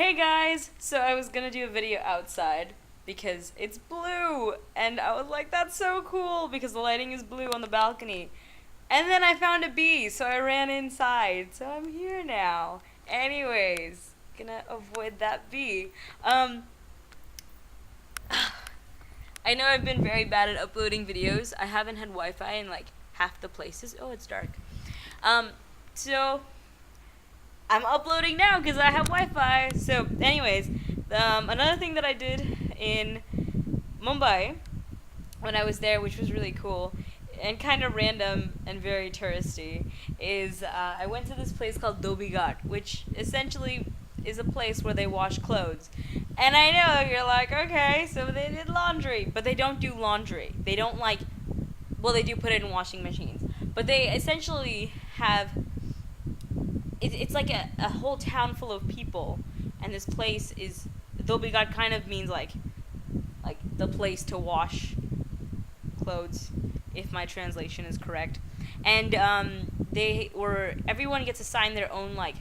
Hey guys! So I was gonna do a video outside because it's blue and I was like, that's so cool because the lighting is blue on the balcony. And then I found a bee, so I ran inside. So I'm here now. Anyways, gonna avoid that bee. Um I know I've been very bad at uploading videos. I haven't had Wi-Fi in like half the places. Oh, it's dark. So I'm uploading now because I have Wi-Fi. So, anyways, another thing that I did in Mumbai when I was there, which was really cool and kind of random and very touristy, is I went to this place called Dhobi Ghat, which essentially is a place where they wash clothes. And I know you're like, okay, so they did laundry, but they don't do laundry. They don't well, they do put it in washing machines, but they essentially have it's like a whole town full of people, and this place is Dhobi Ghat kind of means like the place to wash clothes, if my translation is correct. And everyone gets assigned their own like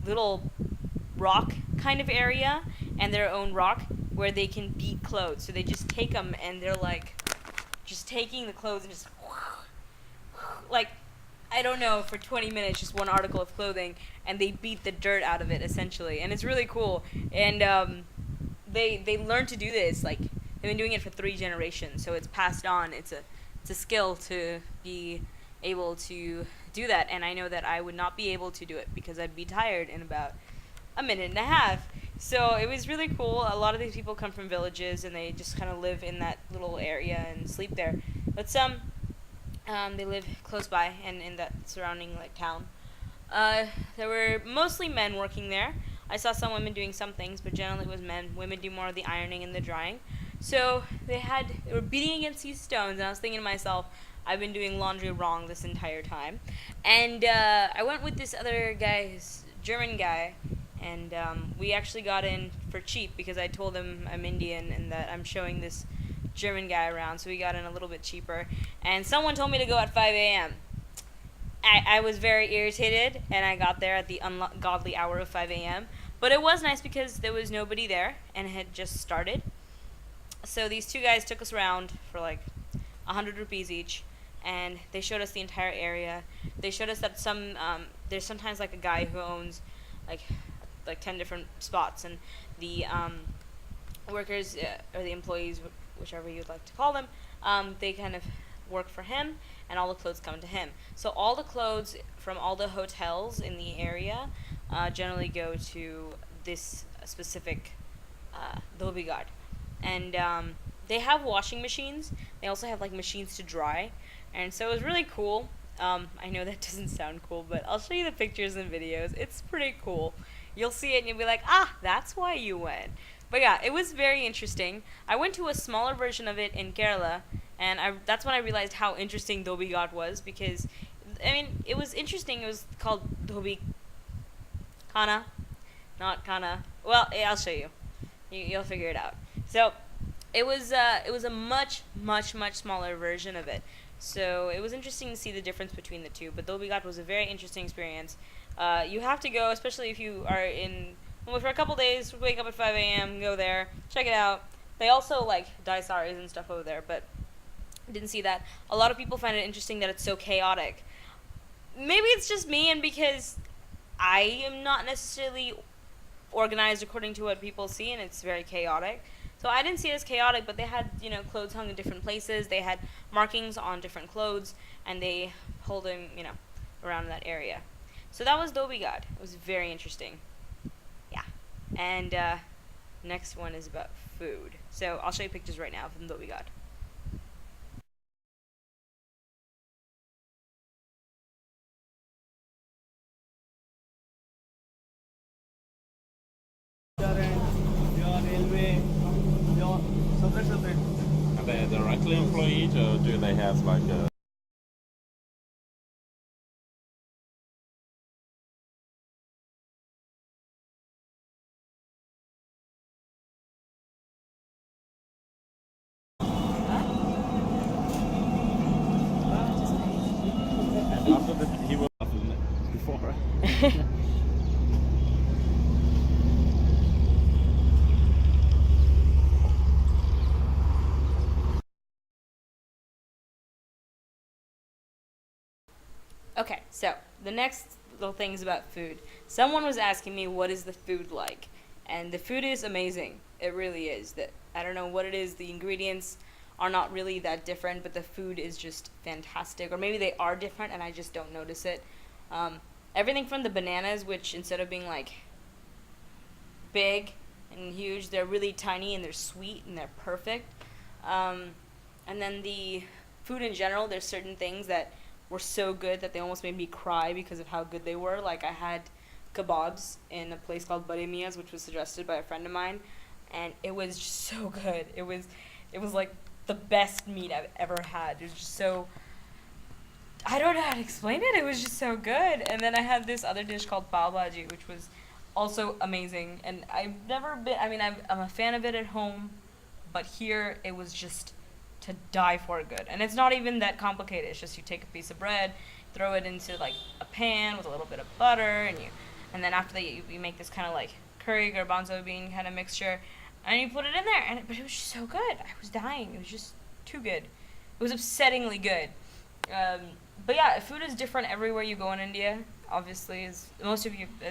little rock kind of area and their own rock where they can beat clothes. So they just take them and they're like just taking the clothes and just like I don't know, for 20 minutes, just one article of clothing, and they beat the dirt out of it, essentially. And it's really cool. And they learn to do this. Like, they've been doing it for 3 generations, so it's passed on. It's a skill to be able to do that. And I know that I would not be able to do it because I'd be tired in about a minute and a half. So it was really cool. A lot of these people come from villages, and they just kind of live in that little area and sleep there. But some... they live close by and in that surrounding like town. There were mostly men working there. I saw some women doing some things, but generally it was men. Women do more of the ironing and the drying. So they were beating against these stones, and I was thinking to myself, I've been doing laundry wrong this entire time. And I went with this other guy, this German guy, and we actually got in for cheap because I told him I'm Indian and that I'm showing this German guy around, so we got in a little bit cheaper. And someone told me to go at 5 a.m. I was very irritated, and I got there at the ungodly hour of 5 a.m. But it was nice because there was nobody there, and it had just started. So these 2 guys took us around for like 100 rupees each, and they showed us the entire area. They showed us that there's sometimes like a guy who owns like 10 different spots, and the workers or the employees, whichever you'd like to call them, they kind of work for him, and all the clothes come to him. So all the clothes from all the hotels in the area generally go to this specific Dhobi Ghat. And they have washing machines. They also have like machines to dry. And so it was really cool. I know that doesn't sound cool, but I'll show you the pictures and videos. It's pretty cool. You'll see it and you'll be like, ah, that's why you went. But yeah, it was very interesting. I went to a smaller version of it in Kerala, and that's when I realized how interesting Dhobi Ghat was, because, I mean, it was interesting. It was called Dhobi Khana, not Kana. Well, I'll show you. You'll figure it out. So, it was a much, much, much smaller version of it. So, it was interesting to see the difference between the two, but Dhobi Ghat was a very interesting experience. You have to go, especially if you are in... Well, for a couple days, wake up at 5 a.m., go there, check it out. They also, like, dye saris and stuff over there, but didn't see that. A lot of people find it interesting that it's so chaotic. Maybe it's just me, and because I am not necessarily organized according to what people see, and it's very chaotic. So I didn't see it as chaotic, but they had, clothes hung in different places. They had markings on different clothes, and they hold them, around that area. So that was Dhobi Ghat. It was very interesting. And next one is about food. So I'll show you pictures right now from Dhobi Ghat. Are they directly employed, or do they have like a... After he was before, right? So, the next little thing is about food. Someone was asking me, what is the food like? And the food is amazing. It really is. That I don't know what it is. The ingredients are not really that different, but the food is just fantastic. Or maybe they are different and I just don't notice it. Everything from the bananas, which instead of being like big and huge, they're really tiny and they're sweet and they're perfect. And then the food in general, there's certain things that were so good that they almost made me cry because of how good they were. Like I had kebabs in a place called Bade Mia's, which was suggested by a friend of mine, and it was just so good. It was like the best meat I've ever had. It was just so, I don't know how to explain it. It was just so good. And then I had this other dish called pav bhaji, which was also amazing. And I've never been. I mean, I'm a fan of it at home, but here it was just to die for good. And it's not even that complicated. It's just you take a piece of bread, throw it into like a pan with a little bit of butter, and then after that you make this kind of like curry garbanzo bean kind of mixture, and you put it in there. But it was just so good. I was dying. It was just too good. It was upsettingly good. But yeah, food is different everywhere you go in India. Obviously, as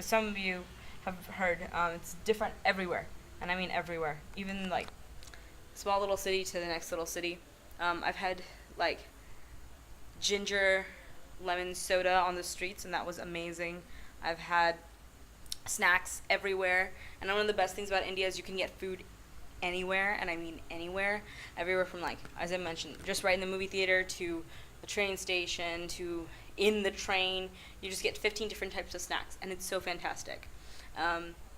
some of you have heard, it's different everywhere, and I mean everywhere. Even like small little city to the next little city. I've had like ginger lemon soda on the streets, and that was amazing. I've had snacks everywhere, and one of the best things about India is you can get food anywhere, and I mean anywhere. Everywhere from, like, as I mentioned, just right in the movie theater to the train station to in the train. You just get 15 different types of snacks, and it's so fantastic.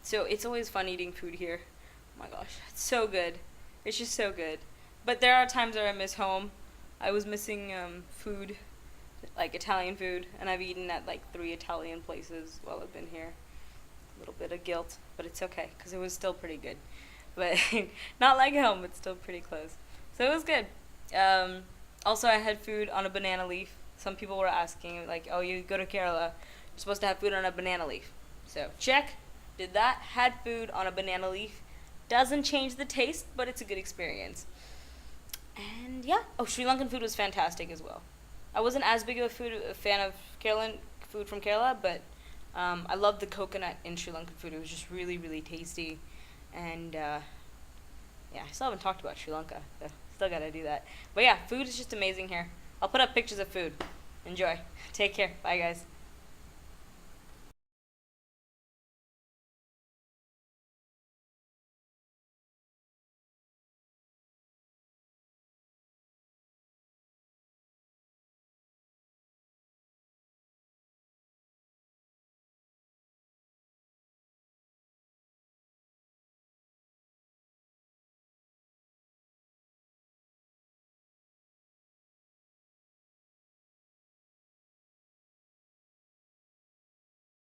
So it's always fun eating food here. Oh my gosh, it's so good. It's just so good. But there are times where I miss home. I was missing food, like Italian food, and I've eaten at like 3 Italian places while I've been here. A little bit of guilt, but it's okay because it was still pretty good. But not like home, but still pretty close. So it was good. Also, I had food on a banana leaf. Some people were asking, like, oh, you go to Kerala, you're supposed to have food on a banana leaf. So check, did that, had food on a banana leaf. Doesn't change the taste, but it's a good experience. And yeah, Sri Lankan food was fantastic as well. I wasn't as big of a fan of Kerala food from Kerala, but I loved the coconut in Sri Lankan food. It was just really, really tasty. And yeah, I still haven't talked about Sri Lanka, so still gotta do that. But yeah, food is just amazing here. I'll put up pictures of food. Enjoy. Take care. Bye, guys.